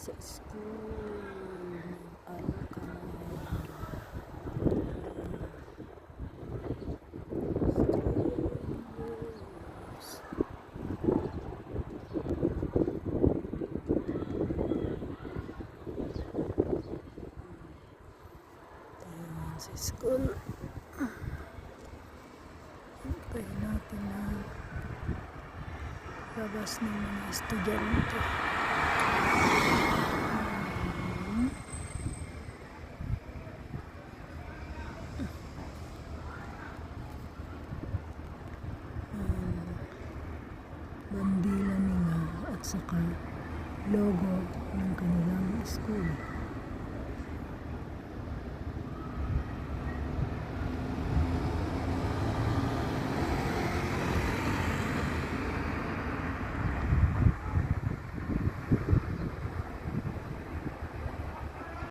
sa school. Ano ka na? Sa school. Hintayin natin na labas ng mga estudyante. Bandila nila at saka logo ng kanilang school.